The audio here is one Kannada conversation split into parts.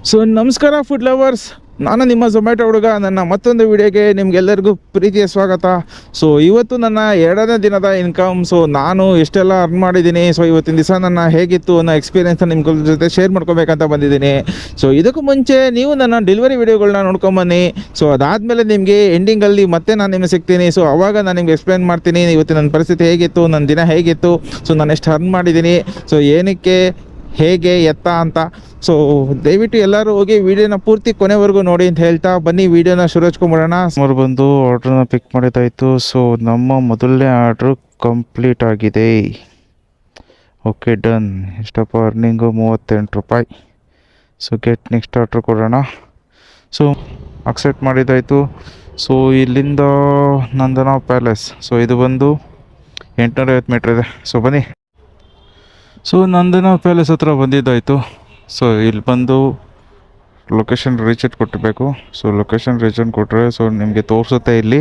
ಸೊ ನಮಸ್ಕಾರ ಫುಡ್ ಲವರ್ಸ್, ನಾನು ನಿಮ್ಮ ಝೊಮ್ಯಾಟೊ ಹುಡುಗ. ನನ್ನ ಮತ್ತೊಂದು ವಿಡಿಯೋಗೆ ನಿಮ್ಗೆಲ್ಲರಿಗೂ ಪ್ರೀತಿಯ ಸ್ವಾಗತ. ಸೊ ಇವತ್ತು ನನ್ನ 2ನೇ ದಿನದ ಇನ್ಕಮ್. ಸೊ ನಾನು ಎಷ್ಟೆಲ್ಲ ಅರ್ನ್ ಮಾಡಿದ್ದೀನಿ, ಸೊ ಇವತ್ತಿನ ದಿವಸ ನನ್ನ ಹೇಗಿತ್ತು ಅನ್ನೋ ಎಕ್ಸ್ಪೀರಿಯೆನ್ಸ್ನ ನಿಮ್ಮ ಜೊತೆ ಶೇರ್ ಮಾಡ್ಕೋಬೇಕಂತ ಬಂದಿದ್ದೀನಿ. ಸೊ ಇದಕ್ಕೂ ಮುಂಚೆ ನೀವು ನನ್ನ ಡೆಲಿವರಿ ವಿಡಿಯೋಗಳನ್ನ ನೋಡ್ಕೊಂಬನ್ನಿ. ಸೊ ಅದಾದಮೇಲೆ ನಿಮಗೆ ಎಂಡಿಂಗಲ್ಲಿ ಮತ್ತೆ ನಾನು ನಿಮಗೆ ಸಿಗ್ತೀನಿ. ಸೊ ಅವಾಗ ನಾನು ನಿಮ್ಗೆ ಎಕ್ಸ್ಪ್ಲೇನ್ ಮಾಡ್ತೀನಿ ಇವತ್ತು ನನ್ನ ಪರಿಸ್ಥಿತಿ ಹೇಗಿತ್ತು, ನನ್ನ ದಿನ ಹೇಗಿತ್ತು, ಸೊ ನಾನು ಎಷ್ಟು ಅರ್ನ್ ಮಾಡಿದ್ದೀನಿ, ಸೊ ಏನಕ್ಕೆ, ಹೇಗೆ, ಎತ್ತ ಅಂತ. ಸೊ ದಯವಿಟ್ಟು ಎಲ್ಲರೂ ಹೋಗಿ ವಿಡಿಯೋನ ಪೂರ್ತಿ ಕೊನೆವರೆಗೂ ನೋಡಿ ಅಂತ ಹೇಳ್ತಾ ಬನ್ನಿ ವಿಡಿಯೋನ ಶುರು ಹಚ್ಕೊಂಬಿಡೋಣ. ಸುಮಾರು ಬಂದು ಆರ್ಡ್ರನ್ನ ಪಿಕ್ ಮಾಡಿದಾಯಿತು. ಸೊ ನಮ್ಮ ಮೊದಲನೇ ಆರ್ಡ್ರು ಕಂಪ್ಲೀಟ್ ಆಗಿದೆ. Okay, done. ಎಷ್ಟಪ್ಪ ಅರ್ನಿಂಗು? 38 ರೂಪಾಯಿ. ಸೊ ಗೆಟ್ ನೆಕ್ಸ್ಟ್ ಆರ್ಡ್ರ್ ಕೊಡೋಣ. ಸೊ ಅಕ್ಸೆಪ್ಟ್ ಮಾಡಿದ್ದಾಯಿತು. ಸೊ ಇಲ್ಲಿಂದ ನಂದನ ಪ್ಯಾಲೇಸ್. ಸೊ ಇದು ಬಂದು 850 ಮೀಟ್ರ್ ಇದೆ. ಸೊ ಬನ್ನಿ. ಸೊ ನಂದನ ಪ್ಯಾಲೇಸ್ ಹತ್ರ ಬಂದಿದ್ದಾಯಿತು. ಸೊ ಇಲ್ಲಿ ಬಂದು ಲೊಕೇಶನ್ ರೀಚೆಟ್ ಕೊಟ್ಟಿರಬೇಕು. ಸೊ ಲೊಕೇಶನ್ ರೀಚೆಟ್ ಕೊಟ್ಟರೆ ಸೊ ನಿಮಗೆ ತೋರಿಸುತ್ತೆ ಇಲ್ಲಿ.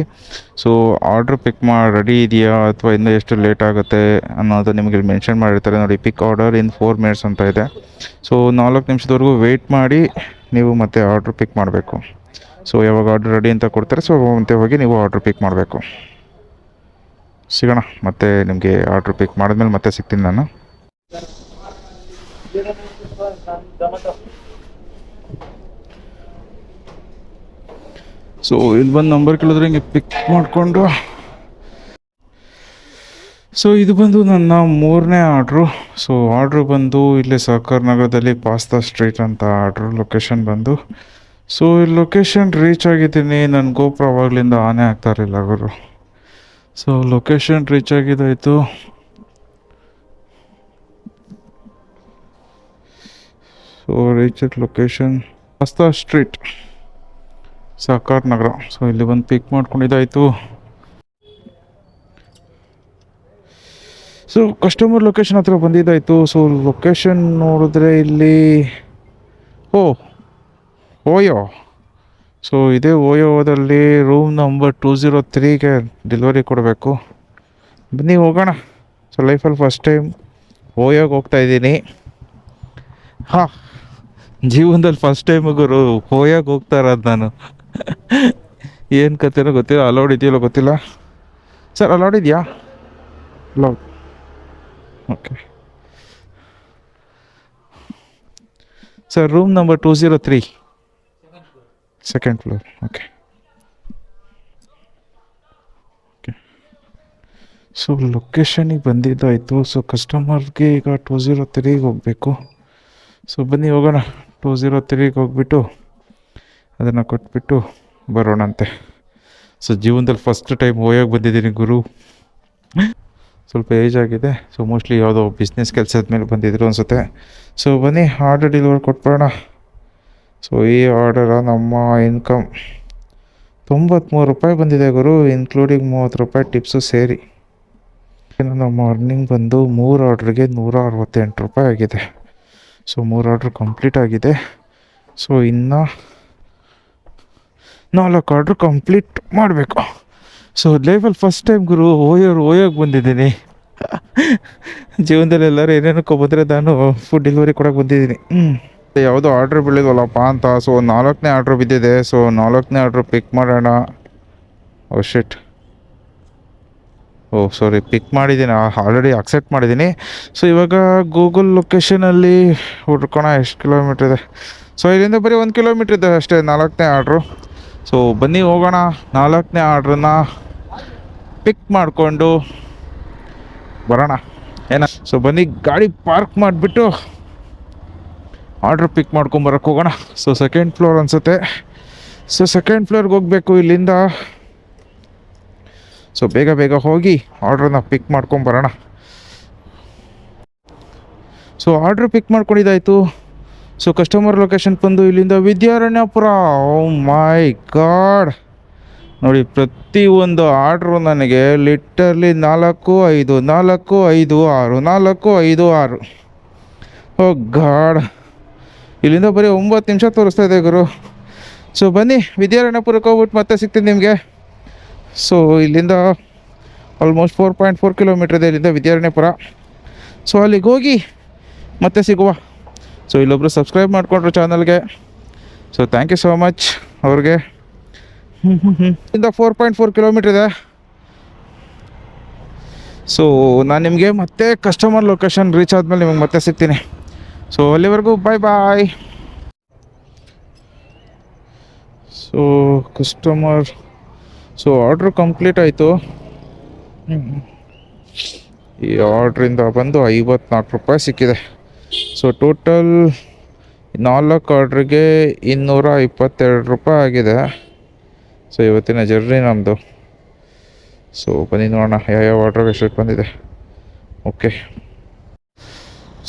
ಸೊ ಆರ್ಡ್ರ್ ಪಿಕ್ ರೆಡಿ ಇದೆಯಾ ಅಥವಾ ಇನ್ನೂ ಎಷ್ಟು ಲೇಟ್ ಆಗುತ್ತೆ ಅನ್ನೋದು ನಿಮಗೆ ಇಲ್ಲಿ ಮೆನ್ಷನ್ ಮಾಡಿರ್ತಾರೆ ನೋಡಿ. ಪಿಕ್ ಆರ್ಡರ್ ಇನ್ 4 minutes ಅಂತ ಇದೆ. ಸೊ 4 ನಿಮಿಷದವರೆಗೂ ವೆಯ್ಟ್ ಮಾಡಿ ನೀವು ಮತ್ತೆ ಆರ್ಡ್ರ್ ಪಿಕ್ ಮಾಡಬೇಕು. ಸೊ ಯಾವಾಗ ಆರ್ಡ್ರ್ ರೆಡಿ ಅಂತ ಕೊಡ್ತಾರೆ, ಸೊ ಮತ್ತೆ ಹೋಗಿ ನೀವು ಆರ್ಡ್ರ್ ಪಿಕ್ ಮಾಡಬೇಕು. ಸಿಗೋಣ ಮತ್ತೆ. ನಿಮಗೆ ಆರ್ಡ್ರ್ ಪಿಕ್ ಮಾಡಿದ್ಮೇಲೆ ಮತ್ತೆ ಸಿಗ್ತೀನಿ ನಾನು. ಸೊ ಇಲ್ಲಿ ಬಂದು ನಂಬರ್ ಕೇಳಿದ್ರೆ ಹಿಂಗೆ ಪಿಕ್ ಮಾಡಿಕೊಂಡು. ಸೊ ಇದು ಬಂದು ನನ್ನ 3ನೇ ಆರ್ಡ್ರು. ಸೊ ಆರ್ಡ್ರು ಬಂದು ಇಲ್ಲಿ ಸಹಕಾರ ನಗರದಲ್ಲಿ ಪಾಸ್ತಾ ಸ್ಟ್ರೀಟ್ ಅಂತ ಆರ್ಡ್ರು. ಲೊಕೇಶನ್ ಬಂದು ಸೊ ಇಲ್ಲಿ ಲೊಕೇಶನ್ ರೀಚ್ ಆಗಿದ್ದೀನಿ. ನನ್ನ ಗೋಪುರ ಅವಾಗಲಿಂದ ಆನೇ ಆಗ್ತಾ ಇರಲಿಲ್ಲ ಅವರು. ಸೊ ಲೊಕೇಶನ್ ರೀಚ್ ಆಗಿದ್ದಾಯಿತು. So reach location pasta street, Sahakara Nagar. So ಇಲ್ಲಿ ಬಂದು ಪಿಕ್ ಮಾಡ್ಕೊಂಡಿದ್ದಾಯಿತು. ಸೊ ಕಸ್ಟಮರ್ ಲೊಕೇಶನ್ ಹತ್ರ ಬಂದಿದ್ದಾಯಿತು. ಸೊ ಲೊಕೇಶನ್ ನೋಡಿದ್ರೆ ಇಲ್ಲಿ ಓಯೋ. ಸೊ ಇದೇ ಓಯೋದಲ್ಲಿ ರೂಮ್ ನಂಬರ್ 203ಗೆ ಡೆಲಿವರಿ ಕೊಡಬೇಕು. ಬನ್ನಿ ಹೋಗೋಣ. ಸೊ ಲೈಫಲ್ಲಿ ಫಸ್ಟ್ ಟೈಮ್ ಓಯೋಗೆ ಹೋಗ್ತಾಯಿದ್ದೀನಿ. ಹಾಂ, ಜೀವನದಲ್ಲಿ ಫಸ್ಟ್ ಟೈಮ್ ಗುರು ಓಯೋಗೆ ಹೋಗ್ತಾ ಇರೋದು ನಾನು. ಏನು ಕತೆನೋ ಗೊತ್ತಿಲ್ಲ. ಅಲೌಡ್ ಇದೆಯಲ್ಲ ಗೊತ್ತಿಲ್ಲ. ಸರ್ ಅಲೌಡ್ ಇದೆಯಾ? Allowed. Okay sir, room number 203, 2nd floor. Okay okay. So ಲೊಕೇಶನಿಗೆ ಬಂದಿದ್ದಾಯಿತು. ಸೊ ಕಸ್ಟಮರ್ಗೆ ಈಗ 203ಗೆ ಹೋಗಬೇಕು. ಸೊ ಬನ್ನಿ ಹೋಗೋಣ. 203ಗೆ ಹೋಗ್ಬಿಟ್ಟು ಅದನ್ನು ಕೊಟ್ಬಿಟ್ಟು ಬರೋಣಂತೆ. ಸೊ ಜೀವನದಲ್ಲಿ ಫಸ್ಟ್ ಟೈಮ್ ಓಯೋಗೆ ಬಂದಿದ್ದೀನಿ ಗುರು. ಸ್ವಲ್ಪ ಏಜ್ ಆಗಿದೆ. ಸೊ ಮೋಸ್ಟ್ಲಿ ಯಾವುದೋ ಬಿಸ್ನೆಸ್ ಕೆಲಸದ ಮೇಲೆ ಬಂದಿದ್ರು ಅನಿಸುತ್ತೆ. ಸೊ ಬನ್ನಿ ಆರ್ಡರ್ ಡೆಲಿವರಿ ಕೊಟ್ಬಿಡೋಣ. ಸೊ ಈ ಆರ್ಡರ ನಮ್ಮ ಇನ್ಕಮ್ 93 ರೂಪಾಯಿ ಬಂದಿದೆ ಗುರು, ಇನ್ಕ್ಲೂಡಿಂಗ್ 30 ರೂಪಾಯಿ ಟಿಪ್ಸು ಸೇರಿ. ನಮ್ಮ ಅರ್ನಿಂಗ್ ಬಂದು 3 ಆರ್ಡ್ರಿಗೆ 168 ರೂಪಾಯಿ ಆಗಿದೆ. ಸೊ 3 ಆರ್ಡ್ರ್ ಕಂಪ್ಲೀಟ್ ಆಗಿದೆ. ಸೊ ಇನ್ನು 4 ಆರ್ಡ್ರ್ ಕಂಪ್ಲೀಟ್ ಮಾಡಬೇಕು. ಸೊ ಲೈಫಲ್ಲಿ ಫಸ್ಟ್ ಟೈಮ್ ಗುರು ಓಯೋಗೆ ಬಂದಿದ್ದೀನಿ. ಜೀವನದಲ್ಲಿ ಎಲ್ಲರೂ ಏನೇನಕ್ಕೋ ಬಂದರೆ ನಾನು ಫುಡ್ ಡೆಲಿವರಿ ಕೊಡೋಕೆ ಬಂದಿದ್ದೀನಿ. ಯಾವುದೋ ಆರ್ಡ್ರ್ ಬೀಳಿದ್ವಲ್ಲಪ್ಪ ಅಂತ. ಸೊ 4ನೇ ಆರ್ಡ್ರ್ ಬಿದ್ದಿದೆ. ಸೊ 4ನೇ ಆರ್ಡ್ರ್ ಪಿಕ್ ಮಾಡೋಣ. ಓ ಶಿಟ್. ಸಾರಿ, ಪಿಕ್ ಮಾಡಿದ್ದೀನಿ, ಆಲ್ರೆಡಿ ಅಕ್ಸೆಪ್ಟ್ ಮಾಡಿದ್ದೀನಿ. ಸೊ ಇವಾಗ ಗೂಗಲ್ ಲೊಕೇಶನಲ್ಲಿ ಹುಡ್ಕೋಣ ಎಷ್ಟು ಕಿಲೋಮೀಟ್ರ್ ಇದೆ. ಸೊ ಇಲ್ಲಿಂದ ಬರೀ 1 ಕಿಲೋಮೀಟ್ರ್ ಇದೆ ಅಷ್ಟೇ 4ನೇ ಆರ್ಡ್ರು. ಸೊ ಬನ್ನಿ ಹೋಗೋಣ. 4ನೇ ಆರ್ಡ್ರನ್ನ ಪಿಕ್ ಮಾಡಿಕೊಂಡು ಬರೋಣ ಏನ. ಸೊ ಬನ್ನಿ ಗಾಡಿ ಪಾರ್ಕ್ ಮಾಡಿಬಿಟ್ಟು ಆರ್ಡ್ರ್ ಪಿಕ್ ಮಾಡ್ಕೊಂಬರಕ್ಕೆ ಹೋಗೋಣ. ಸೊ 2nd ಫ್ಲೋರ್ ಅನಿಸುತ್ತೆ. ಸೊ 2nd ಫ್ಲೋರ್ಗೆ ಹೋಗಬೇಕು ಇಲ್ಲಿಂದ. ಸೊ ಬೇಗ ಹೋಗಿ ಆರ್ಡ್ರನ್ನ ಪಿಕ್ ಮಾಡ್ಕೊಂಬರೋಣ. ಸೊ ಆರ್ಡ್ರ್ ಪಿಕ್ ಮಾಡ್ಕೊಂಡಿದ್ದಾಯಿತು. ಸೊ ಕಸ್ಟಮರ್ ಲೊಕೇಶನ್ ಬಂದು ಇಲ್ಲಿಂದ ವಿದ್ಯಾರಣ್ಯಪುರ. ಓ ಮೈ ಗಾಡ್, ನೋಡಿ ಪ್ರತಿಯೊಂದು ಆರ್ಡ್ರು ನನಗೆ ಲಿಟರ್ಲಿ 4, 5, 4, 5, 6, 4, 5, 6. ಓ ಗಾಡ್, ಇಲ್ಲಿಂದ ಬರೀ 9 ನಿಮಿಷ ತೋರಿಸ್ತಾ ಇದೆ ಗುರು. ಸೊ ಬನ್ನಿ ವಿದ್ಯಾರಣ್ಯಪುರಕ್ಕೆ ಹೋಗ್ಬಿಟ್ಟು ಮತ್ತೆ ಸಿಗ್ತೀನಿ ನಿಮಗೆ. ಸೊ ಇಲ್ಲಿಂದ ಆಲ್ಮೋಸ್ಟ್ 4.4 ಕಿಲೋಮೀಟ್ರ್ ಇದೆ ಇಲ್ಲಿಂದ ವಿದ್ಯಾರಣ್ಯಪುರ. ಸೊ ಅಲ್ಲಿಗೆ ಹೋಗಿ ಮತ್ತೆ ಸಿಗುವ. ಸೊ ಇಲ್ಲೊಬ್ಬರು ಸಬ್ಸ್ಕ್ರೈಬ್ ಮಾಡಿಕೊಂಡ್ರು ಚಾನಲ್ಗೆ, so thank you so much ಅವ್ರಿಗೆ. ಇಂದ 4.4 ಕಿಲೋಮೀಟ್ರ್ ಇದೆ. ಸೊ ನಾನು ನಿಮಗೆ ಮತ್ತೆ ಕಸ್ಟಮರ್ ಲೊಕೇಶನ್ ರೀಚ್ ಆದಮೇಲೆ ನಿಮಗೆ ಮತ್ತೆ ಸಿಗ್ತೀನಿ. ಸೊ ಅಲ್ಲಿವರೆಗೂ bye. So customer, so order complete ಆಯಿತು. ಈ ಆರ್ಡ್ರಿಂದ ಬಂದು 54 ರೂಪಾಯಿ ಸಿಕ್ಕಿದೆ. ಸೊ ಟೋಟಲ್ 4 ಆರ್ಡ್ರಿಗೆ 222 ರೂಪಾಯಿ ಆಗಿದೆ. ಸೊ ಇವತ್ತಿನ ಜರ್ನಿ ನಮ್ಮದು. ಸೊ ಬನ್ನಿ ನೋಡೋಣ ಯಾವ ಆರ್ಡ್ರಿಗೆ ಎಷ್ಟು ಬಂದಿದೆ. ಓಕೆ,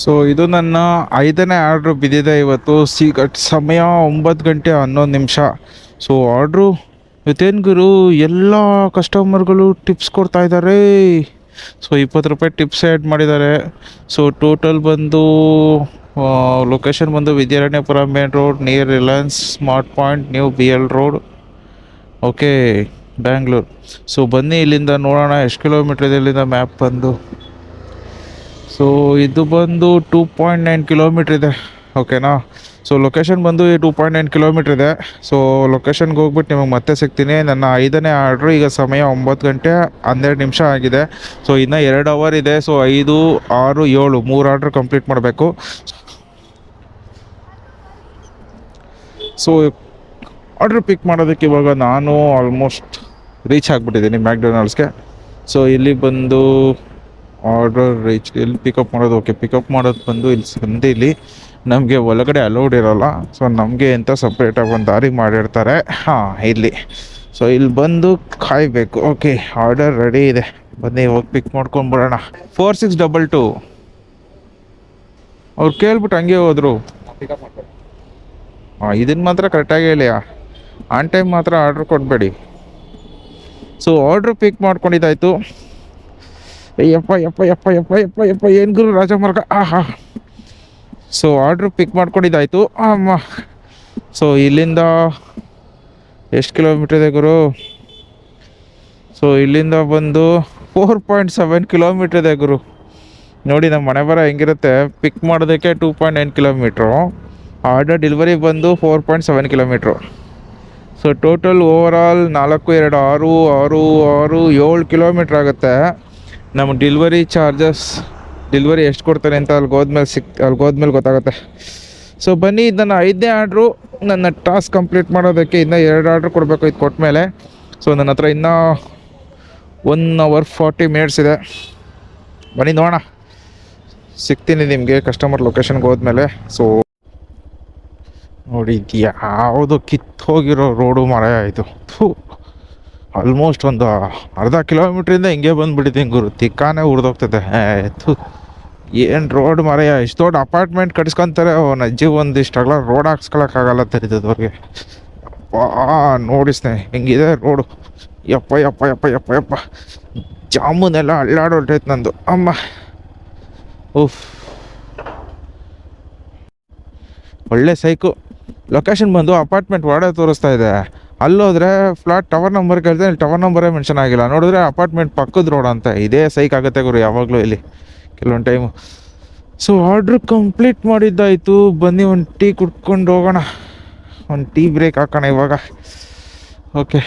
ಸೊ ಇದು ನನ್ನ 5ನೇ ಆರ್ಡ್ರು ಬಿದ್ದಿದೆ ಇವತ್ತು. ಸಮಯ 9 ಗಂಟೆ 11 ನಿಮಿಷ. ಸೊ ಆರ್ಡ್ರು ಇವತ್ತೇನು ಗುರು, ಎಲ್ಲ ಕಸ್ಟಮರ್ಗಳು ಟಿಪ್ಸ್ ಕೊಡ್ತಾ ಇದ್ದಾರೆ. ಸೊ 20 ರೂಪಾಯಿ ಟಿಪ್ಸ್ ಆ್ಯಡ್ ಮಾಡಿದ್ದಾರೆ. ಸೊ ಟೋಟಲ್ ಬಂದು ಲೊಕೇಶನ್ ಬಂದು Vidyaranyapura main road near Reliance smart point, new BL road. Okay, Bangalore. So ಬನ್ನಿ ಇಲ್ಲಿಂದ ನೋಡೋಣ ಎಷ್ಟು ಕಿಲೋಮೀಟ್ರ್ ಇದೆ ಇಲ್ಲಿಂದ ಮ್ಯಾಪ್ ಬಂದು. ಸೊ ಇದು ಬಂದು 2.9 ಕಿಲೋಮೀಟ್ರ್ ಇದೆ. ಓಕೆನಾ. ಸೊ ಲೊಕೇಶನ್ ಬಂದು 2.9 ಕಿಲೋಮೀಟ್ರ್ ಇದೆ. ಸೊ ಲೊಕೇಶನ್ಗೆ ಹೋಗ್ಬಿಟ್ಟು ನಿಮಗೆ ಮತ್ತೆ ಸಿಗ್ತೀನಿ. ನನ್ನ 5ನೇ ಆರ್ಡ್ರು. ಈಗ ಸಮಯ 9 ಗಂಟೆ 12 ನಿಮಿಷ ಆಗಿದೆ. ಸೊ ಇನ್ನೂ 2 ಅವರ್ ಇದೆ. ಸೊ 5, 6, 7 3 ಆರ್ಡ್ರ್ ಕಂಪ್ಲೀಟ್ ಮಾಡಬೇಕು. ಸೊ ಆರ್ಡ್ರ್ ಪಿಕ್ ಮಾಡೋದಕ್ಕೆ ಇವಾಗ ನಾನು ಆಲ್ಮೋಸ್ಟ್ ರೀಚ್ ಆಗಿಬಿಟ್ಟಿದ್ದೀನಿ ಮ್ಯಾಕ್ಡೊನಾಲ್ಡ್ಸ್ಗೆ. ಸೊ ಇಲ್ಲಿ ಬಂದು ಆರ್ಡರ್ ರೀಚ್, ಇಲ್ಲಿ ಪಿಕಪ್ ಮಾಡೋದು. ಓಕೆ, ಪಿಕಪ್ ಮಾಡೋದು ಬಂದು ಇಲ್ಲಿ ಸಂದಿಲಿ. ನಮಗೆ ಒಳಗಡೆ ಅಲೌಡ್ ಇರೋಲ್ಲ. ಸೊ ನಮಗೆ ಅಂತ ಸಪ್ರೇಟಾಗಿ ಒಂದು ದಾರಿ ಮಾಡಿರ್ತಾರೆ. ಇಲ್ಲಿ. ಸೊ ಇಲ್ಲಿ ಬಂದು ಕಾಯಬೇಕು. ಓಕೆ, ಆರ್ಡರ್ ರೆಡಿ ಇದೆ. ಬನ್ನಿ ಹೋಗಿ ಪಿಕ್ ಮಾಡ್ಕೊಂಡ್ಬಿಡೋಣ. 4622 ಅವ್ರು ಕೇಳ್ಬಿಟ್ಟು ಹಂಗೆ ಹೋದರು. ಇದನ್ನು ಮಾತ್ರ ಕರೆಕ್ಟಾಗಿ ಹೇಳಿ, ಆನ್ ಟೈಮ್ ಮಾತ್ರ ಆರ್ಡ್ರ್ ಕೊಡಬೇಡಿ. ಸೊ ಆರ್ಡ್ರ್ ಪಿಕ್ ಮಾಡ್ಕೊಂಡಿದ್ದಾಯಿತು. ಯಪ್ಪ ಏನು ಗುರು ರಾಜಮಾರ್ಗ. ಸೊ ಆರ್ಡ್ರ್ ಪಿಕ್ ಮಾಡ್ಕೊಂಡಿದ್ದಾಯಿತು. ಸೊ ಇಲ್ಲಿಂದ ಎಷ್ಟು ಕಿಲೋಮೀಟ್ರ್ ಇದೆ ಗುರು? ಸೊ ಇಲ್ಲಿಂದ ಬಂದು 4.7 ಕಿಲೋಮೀಟ್ರ್ ಇದೆ ಗುರು. ನೋಡಿ ನಮ್ಮ ಮನೆ ಬರ ಹೆಂಗಿರುತ್ತೆ. ಪಿಕ್ ಮಾಡೋದಕ್ಕೆ 2.9 ಕಿಲೋಮೀಟ್ರು, ಆರ್ಡರ್ ಡೆಲಿವರಿ ಬಂದು 4.7 kilometre. So total overall 4, 2, 6, 6, 6, 7 kilometre ಆಗುತ್ತೆ. ನಮ್ಮ ಡೆಲಿವರಿ ಚಾರ್ಜಸ್, ಡೆಲಿವರಿ ಎಷ್ಟು ಕೊಡ್ತಾರೆ ಅಂತ ಅಲ್ಲಿಗೋದ್ಮೇಲೆ ಗೊತ್ತಾಗುತ್ತೆ. ಸೊ ಬನ್ನಿ, ಇದು ನನ್ನ 5ನೇ ಆರ್ಡ್ರು. ನನ್ನ ಟಾಸ್ಕ್ ಕಂಪ್ಲೀಟ್ ಮಾಡೋದಕ್ಕೆ ಇನ್ನೂ 2 ಆರ್ಡ್ರ್ ಕೊಡಬೇಕು. ಇದು ಕೊಟ್ಟ ಮೇಲೆ ಸೊ ನನ್ನ ಹತ್ರ ಇನ್ನೂ 1 hour 40 minutes ಇದೆ. ಬನ್ನಿ ನೋಡೋಣ, ಸಿಗ್ತೀನಿ ನಿಮಗೆ ಕಸ್ಟಮರ್ ಲೊಕೇಶನ್ಗೆ ಹೋದ್ಮೇಲೆ. ಸೊ ನೋಡಿ, ಯಾವುದು ಕಿತ್ತೋಗಿರೋ ರೋಡು ಮರ ಆಯಿತು. ಆಲ್ಮೋಸ್ಟ್ ಒಂದು ಅರ್ಧ ಕಿಲೋಮೀಟ್ರಿಂದ ಹಿಂಗೆ ಬಂದುಬಿಟ್ಟಿದ್ದೀನಿ ಗುರು. ತಿಕ್ಕಾನೇ ಉರಿದೋಗ್ತದೆ. ಏನು ರೋಡ್ ಮರೆಯ, ಇಷ್ಟು ದೊಡ್ಡ ಅಪಾರ್ಟ್ಮೆಂಟ್ ಕಟ್ಸ್ಕೊತಾರೆ. ಅವನ ಅಜ್ಜಿ ಒಂದಿಷ್ಟಾಗಲ್ಲ ರೋಡ್ ಹಾಕ್ಸ್ಕೊಳಕ್ಕಾಗಲ್ಲ ತರಿದವ್ರಿಗೆ. ನೋಡಿಸ್ನೆ ಹೆಂಗಿದೆ ರೋಡು. ಯಪ್ಪ ಜಾಮೂನೆಲ್ಲ ಅಲ್ಲಾಡೋಲ್ಟೈತೆ ನಂದು. ಅಮ್ಮ ಉಫ್, ಒಳ್ಳೆ ಸೈಕು. ಲೊಕೇಶನ್ ಬಂದು ಅಪಾರ್ಟ್ಮೆಂಟ್ ವಾಡಗೆ ತೋರಿಸ್ತಾ ಇದೆ. ಅಲ್ಲೋದ್ರೆ ಫ್ಲಾಟ್ ಟವರ್ ನಂಬರ್ ಕೇಳ್ತಾರೆ, ಇಲ್ಲಿ ಟವರ್ ನಂಬರೇ ಮೆನ್ಷನ್ ಆಗಿಲ್ಲ. ನೋಡಿದ್ರೆ ಅಪಾರ್ಟ್ಮೆಂಟ್ ಪಕ್ಕದ ರೋಡ್ ಅಂತ. ಇದೇ ಸೈಕ್ ಆಗುತ್ತೆ ಗುರು ಯಾವಾಗಲೂ ಇಲ್ಲಿ ಕೆಲವೊಂದು ಟೈಮು. ಸೊ ಆರ್ಡ್ರ್ ಕಂಪ್ಲೀಟ್ ಮಾಡಿದ್ದಾಯಿತು. ಬನ್ನಿ ಒಂದು ಟೀ ಕುಡ್ಕೊಂಡು ಹೋಗೋಣ. ಒಂದು ಟೀ ಬ್ರೇಕ್ ಹಾಕೋಣ ಇವಾಗ. ಓಕೆ,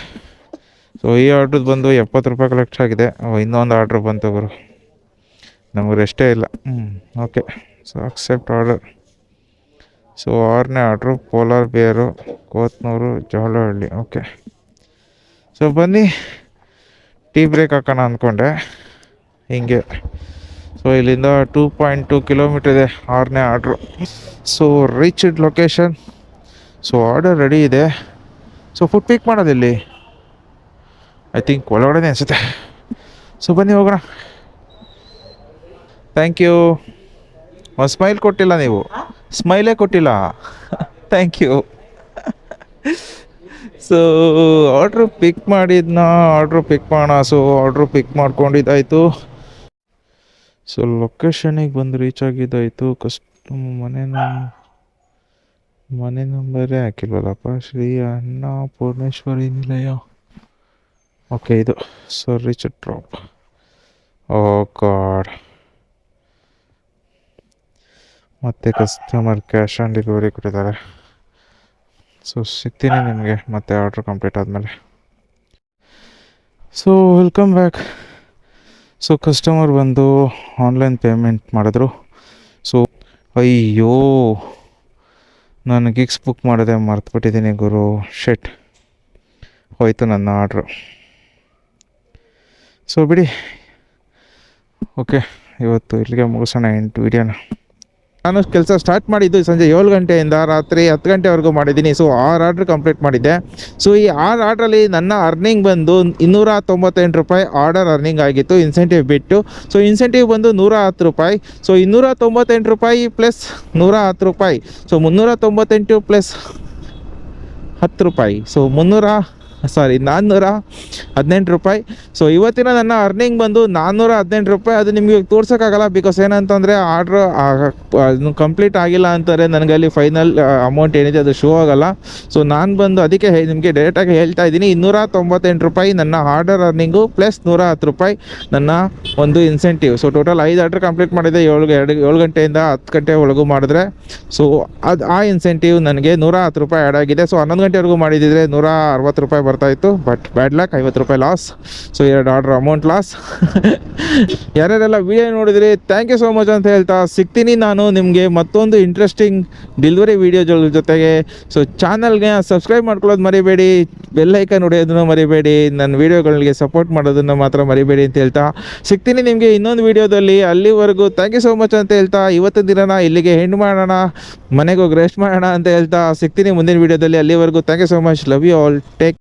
ಸೊ ಈ ಆರ್ಡ್ರದ್ದು ಬಂದು 70 ರೂಪಾಯಿ ಕಲೆಕ್ಟ್ ಆಗಿದೆ. ಇನ್ನೊಂದು ಆರ್ಡ್ರ್ ಬಂತು ಗುರು, ನಮಗೆ ರೆಸ್ಟೇ ಇಲ್ಲ. Okay, so accept order. So 6ನೇ order polar bear, Kothnur, Javalahalli. Okay, so ಬನ್ನಿ ಟೀ ಬ್ರೇಕ್ ಹಾಕೋಣ ಅಂದ್ಕೊಂಡೆ ಹಿಂಗೆ. ಸೊ ಇಲ್ಲಿಂದ 2.2 ಕಿಲೋಮೀಟ್ರ್ ಇದೆ 6ನೇ order. So reached location. So order ready ಇದೆ. ಸೊ ಫುಡ್ ಪಿಕ್ ಮಾಡೋದಿಲ್ಲಿ ಐ ಥಿಂಕ್ ಒಳಗಡೆ ಅನಿಸುತ್ತೆ. ಸೊ ಬನ್ನಿ ಹೋಗೋಣ. Thank you. ಒಂದು ಸ್ಮೈಲ್ ಕೊಟ್ಟಿಲ್ಲ ನೀವು, ಸ್ಮೈಲೇ ಕೊಟ್ಟಿಲ್ಲ. Thank you. So order pick ಮಾಡಿದ್ನ, ಆರ್ಡ್ರು ಪಿಕ್ ಮಾಡೋಣ. ಸೊ ಆರ್ಡ್ರು ಪಿಕ್ ಮಾಡ್ಕೊಂಡಿದ್ದಾಯಿತು. ಸೊ ಲೊಕೇಶನಿಗೆ ಬಂದು ರೀಚ್ ಆಗಿದ್ದಾಯಿತು. ಮನೆ ನಂಬರೇ ಹಾಕಿಲ್ವಲ್ಲಪ್ಪ. ಶ್ರೀ ಅನ್ನಪೂರ್ಣೇಶ್ವರಿ ನಿಲಯ. ಓಕೆ, ಇದು. So reach drop. Oh god, ಮತ್ತೆ ಕಸ್ಟಮರ್ ಕ್ಯಾಶ್ ಆನ್ ಡೆಲಿವರಿ ಕೊಟ್ಟಿದ್ದಾರೆ. ಸೊ ಸಿಗ್ತೀನಿ ನಿಮಗೆ ಮತ್ತೆ ಆರ್ಡ್ರ್ ಕಂಪ್ಲೀಟ್ ಆದಮೇಲೆ. So welcome back. So customer ಬಂದು ಆನ್ಲೈನ್ ಪೇಮೆಂಟ್ ಮಾಡಿದ್ರು. ಸೊ ಅಯ್ಯೋ ನಾನು ಗಿಗ್ಸ್ ಬುಕ್ ಮಾಡೋದೇ ಮರ್ತುಬಿಟ್ಟಿದ್ದೀನಿ ಗುರು, ಶೆಟ್ ಹೋಯ್ತು ನನ್ನ ಆರ್ಡ್ರು. ಸೊ ಬಿಡಿ, ಓಕೆ ಇವತ್ತು ಇಲ್ಲಿಗೆ ಮುಗಿಸೋಣ ವಿಡಿಯೋನ. ನಾನು ಕೆಲಸ ಸ್ಟಾರ್ಟ್ ಮಾಡಿದ್ದು ಸಂಜೆ 7 ಗಂಟೆಯಿಂದ ರಾತ್ರಿ 10 ಗಂಟೆವರೆಗೂ ಮಾಡಿದ್ದೀನಿ. ಸೊ 6 ಆರ್ಡ್ರ್ ಕಂಪ್ಲೀಟ್ ಮಾಡಿದ್ದೆ. ಸೊ ಈ 6 ಆರ್ಡ್ರಲ್ಲಿ ನನ್ನ ಅರ್ನಿಂಗ್ ಬಂದು 298 ರೂಪಾಯಿ ಆರ್ಡರ್ ಅರ್ನಿಂಗ್ ಆಗಿತ್ತು, ಇನ್ಸೆಂಟಿವ್ ಬಿಟ್ಟು. ಸೊ ಇನ್ಸೆಂಟಿವ್ ಬಂದು 110 ರೂಪಾಯಿ. ಸೊ 298 ರೂಪಾಯಿ ಪ್ಲಸ್ 110 ರೂಪಾಯಿ, ಸೊ 398 ಪ್ಲಸ್ 10 ರೂಪಾಯಿ, ಸೊ 418 ರೂಪಾಯಿ. ಸೊ ಇವತ್ತಿನ ನನ್ನ ಅರ್ನಿಂಗ್ ಬಂದು 418 ರೂಪಾಯಿ. ಅದು ನಿಮಗೆ ತೋರ್ಸೋಕ್ಕಾಗಲ್ಲ, ಬಿಕಾಸ್ ಏನಂತಂದರೆ ಆರ್ಡ್ರ್ ಕಂಪ್ಲೀಟ್ ಆಗಿಲ್ಲ ಅಂತಾರೆ, ನನಗೆ ಅಲ್ಲಿ ಫೈನಲ್ ಅಮೌಂಟ್ ಏನಿದೆ ಅದು ಶೋ ಆಗೋಲ್ಲ. ಸೊ ನಾನು ಬಂದು ಅದಕ್ಕೆ ನಿಮಗೆ ಡೈರೆಕ್ಟಾಗಿ ಹೇಳ್ತಾ ಇದ್ದೀನಿ, 298 ರೂಪಾಯಿ ನನ್ನ ಆರ್ಡರ್ ಅರ್ನಿಂಗು ಪ್ಲಸ್ 110 ರೂಪಾಯಿ ನನ್ನ ಒಂದು incentive. So total 5 order complete ಮಾಡಿದೆ 7 ಗಂಟೆಯಿಂದ 10 ಗಂಟೆ ಒಳಗೂ ಮಾಡಿದ್ರೆ. ಸೊ ಆ ಇನ್ಸೆಂಟಿವ್ ನನಗೆ 110 ರೂಪಾಯಿ ಆ್ಯಡ್ ಆಗಿದೆ. ಸೊ 11 ಗಂಟೆವರೆಗೂ ಮಾಡಿದ್ದಿದ್ರೆ 160 ರೂಪಾಯಿ ಬರ್ತಾಯಿತ್ತು, ಬಟ್ ಬ್ಯಾಡ್ ಲಕ್ 50 ರೂಪಾಯಿ loss. So 2 order amount loss. ಯಾರ್ಯಾರೆಲ್ಲ ವಿಡಿಯೋ ನೋಡಿದ್ರಿ ಥ್ಯಾಂಕ್ ಯು ಸೋ ಮಚ್ ಅಂತ ಹೇಳ್ತಾ ಸಿಗ್ತೀನಿ ನಾನು ನಿಮಗೆ ಮತ್ತೊಂದು ಇಂಟ್ರೆಸ್ಟಿಂಗ್ ಡೆಲಿವರಿ ವಿಡಿಯೋ ಜೊತೆಗೆ. ಸೊ ಚಾನಲ್ಗೆ ಸಬ್ಸ್ಕ್ರೈಬ್ ಮಾಡ್ಕೊಳ್ಳೋದು ಮರಿಬೇಡಿ, ಬೆಲ್ ಐಕನ್ ಹೊಡೆಯೋದನ್ನು ಮರಿಬೇಡಿ, ನನ್ನ ವೀಡಿಯೋಗಳಿಗೆ ಸಪೋರ್ಟ್ ಮಾಡೋದನ್ನು ಮಾತ್ರ ಮರಿಬೇಡಿ ಅಂತ ಹೇಳ್ತಾ ಸಿಗ್ತೀನಿ ನಿಮಗೆ ಇನ್ನೊಂದು ವೀಡಿಯೋದಲ್ಲಿ. ಅಲ್ಲಿವರೆಗೂ ಥ್ಯಾಂಕ್ ಯು ಸೋ ಮಚ್ ಅಂತ ಹೇಳ್ತಾ ಇವತ್ತಿನ ದಿನನ ಇಲ್ಲಿಗೆ ಹೆಂಡ್ ಮಾಡೋಣ, ಮನೆಗೆ ಹೋಗಿ ರೆಸ್ಟ್ ಮಾಡೋಣ ಅಂತ ಹೇಳ್ತಾ ಸಿಗ್ತೀನಿ ಮುಂದಿನ ವೀಡಿಯೋದಲ್ಲಿ. ಅಲ್ಲಿವರೆಗೂ thank you so much, love you all, take